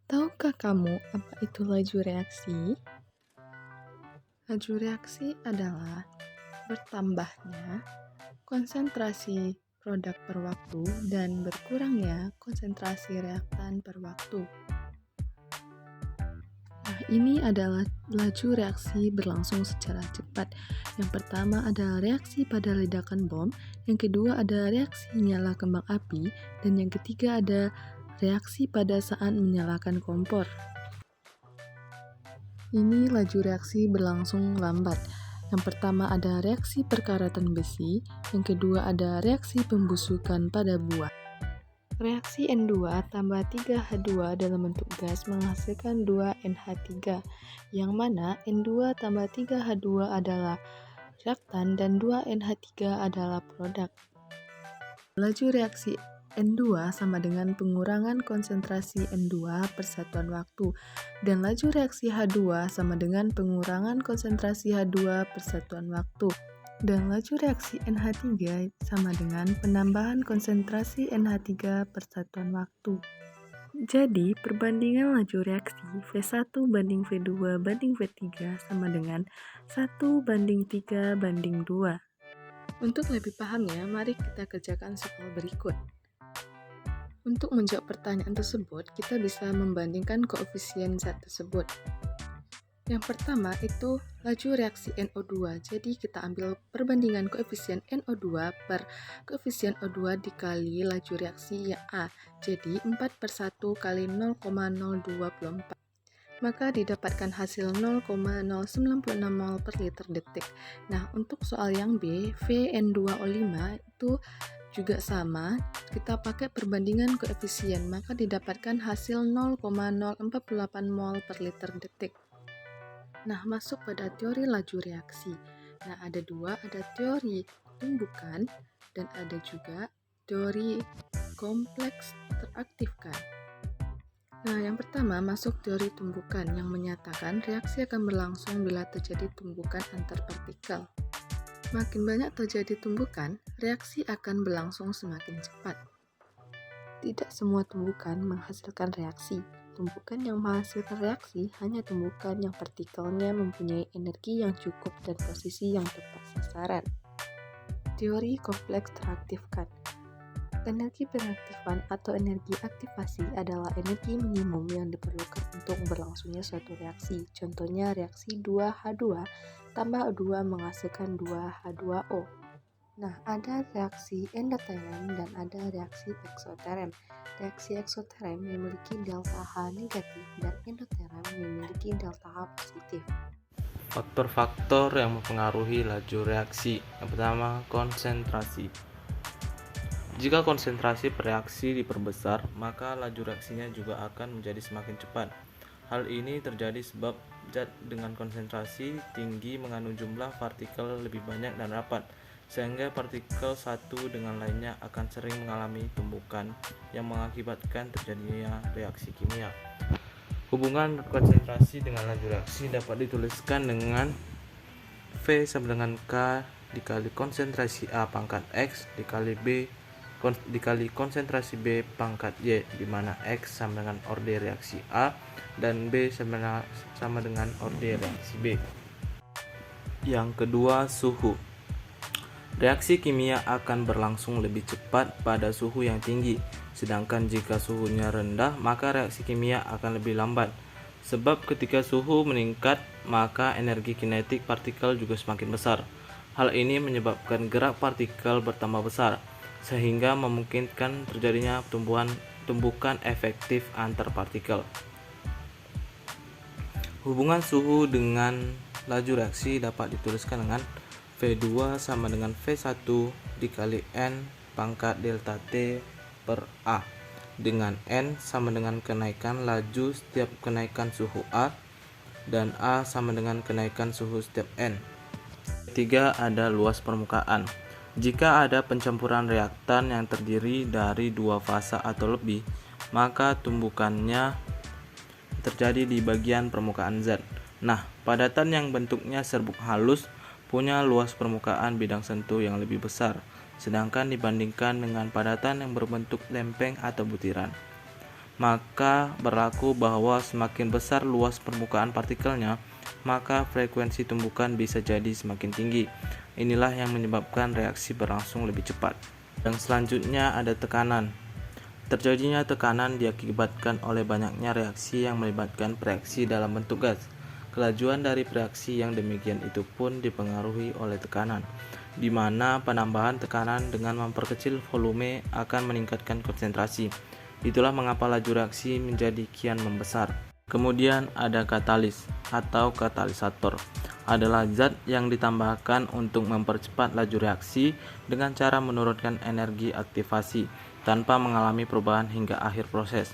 Tahukah kamu apa itu laju reaksi? Laju reaksi adalah bertambahnya konsentrasi produk per waktu dan berkurangnya konsentrasi reaktan per waktu. Nah, ini adalah laju reaksi berlangsung secara cepat. Yang pertama adalah reaksi pada ledakan bom, yang kedua ada reaksi nyala kembang api, dan yang ketiga ada reaksi pada saat menyalakan kompor. Ini laju reaksi berlangsung lambat. Yang pertama ada reaksi perkaratan besi, yang kedua ada reaksi pembusukan pada buah. Reaksi N2 tambah 3H2 dalam bentuk gas menghasilkan 2NH3, yang mana N2 tambah 3H2 adalah reaktan dan 2NH3 adalah produk. Laju reaksi N2 sama dengan pengurangan konsentrasi N2 per satuan waktu, dan laju reaksi H2 sama dengan pengurangan konsentrasi H2 per satuan waktu, dan laju reaksi NH3 sama dengan penambahan konsentrasi NH3 per satuan waktu. Jadi, perbandingan laju reaksi V1 banding V2 banding V3 sama dengan 1:3:2. Untuk lebih pahamnya, mari kita kerjakan soal berikut. Untuk menjawab pertanyaan tersebut, kita bisa membandingkan koefisien zat tersebut. Yang pertama itu laju reaksi NO2, jadi kita ambil perbandingan koefisien NO2 per koefisien O2 dikali laju reaksi A, jadi 4/1 kali 0,024. Maka didapatkan hasil 0,096 mol per liter detik. Nah, untuk soal yang B, VN2O5 itu juga sama, kita pakai perbandingan koefisien, maka didapatkan hasil 0,048 mol per liter detik. Nah, masuk pada teori laju reaksi. Nah, ada dua, ada teori tumbukan dan ada juga teori kompleks teraktifkan. Nah, yang pertama masuk teori tumbukan yang menyatakan reaksi akan berlangsung bila terjadi tumbukan antar partikel. Makin banyak terjadi tumbukan, reaksi akan berlangsung semakin cepat. Tidak semua tumbukan menghasilkan reaksi. Tumbukan yang menghasilkan reaksi hanya tumbukan yang partikelnya mempunyai energi yang cukup dan posisi yang tepat sasaran. Teori kompleks teraktifkan. Energi peraktifan atau energi aktivasi adalah energi minimum yang diperlukan untuk berlangsungnya suatu reaksi. Contohnya reaksi 2H2 tambah O2 menghasilkan 2H2O. Nah, ada reaksi endoterem dan ada reaksi eksoterem. Reaksi eksoterem memiliki delta H negatif dan endoterem memiliki delta H positif. Faktor-faktor yang mempengaruhi laju reaksi. Yang pertama, konsentrasi. Jika konsentrasi reaksi diperbesar, maka laju reaksinya juga akan menjadi semakin cepat. Hal ini terjadi sebab zat dengan konsentrasi tinggi mengandung jumlah partikel lebih banyak dan rapat, sehingga partikel satu dengan lainnya akan sering mengalami tumbukan yang mengakibatkan terjadinya reaksi kimia. Hubungan konsentrasi dengan laju reaksi dapat dituliskan dengan V sama dengan K dikali konsentrasi A pangkat X dikali konsentrasi B pangkat Y, di mana X sama dengan orde reaksi A dan B sama dengan orde reaksi B. Yang kedua, suhu. Reaksi kimia akan berlangsung lebih cepat pada suhu yang tinggi, sedangkan jika suhunya rendah, maka reaksi kimia akan lebih lambat. Sebab ketika suhu meningkat, maka energi kinetik partikel juga semakin besar. Hal ini menyebabkan gerak partikel bertambah besar, sehingga memungkinkan terjadinya tumbukan efektif antar partikel. Hubungan suhu dengan laju reaksi dapat dituliskan dengan V2 sama dengan V1 dikali N pangkat delta T per A, dengan N sama dengan kenaikan laju setiap kenaikan suhu A dan A sama dengan kenaikan suhu setiap N. T ketiga ada luas permukaan. Jika ada pencampuran reaktan yang terdiri dari dua fasa atau lebih, maka tumbukannya terjadi di bagian permukaan zat. Nah, padatan yang bentuknya serbuk halus punya luas permukaan bidang sentuh yang lebih besar, sedangkan dibandingkan dengan padatan yang berbentuk lempeng atau butiran. Maka berlaku bahwa semakin besar luas permukaan partikelnya, maka frekuensi tumbukan bisa jadi semakin tinggi. Inilah yang menyebabkan reaksi berlangsung lebih cepat. Dan selanjutnya ada tekanan. Terjadinya tekanan diakibatkan oleh banyaknya reaksi yang melibatkan reaksi dalam bentuk gas. Kelajuan dari reaksi yang demikian itu pun dipengaruhi oleh tekanan, di mana penambahan tekanan dengan memperkecil volume akan meningkatkan konsentrasi. Itulah mengapa laju reaksi menjadi kian membesar. Kemudian ada katalis atau katalisator. Adalah zat yang ditambahkan untuk mempercepat laju reaksi dengan cara menurunkan energi aktivasi tanpa mengalami perubahan hingga akhir proses.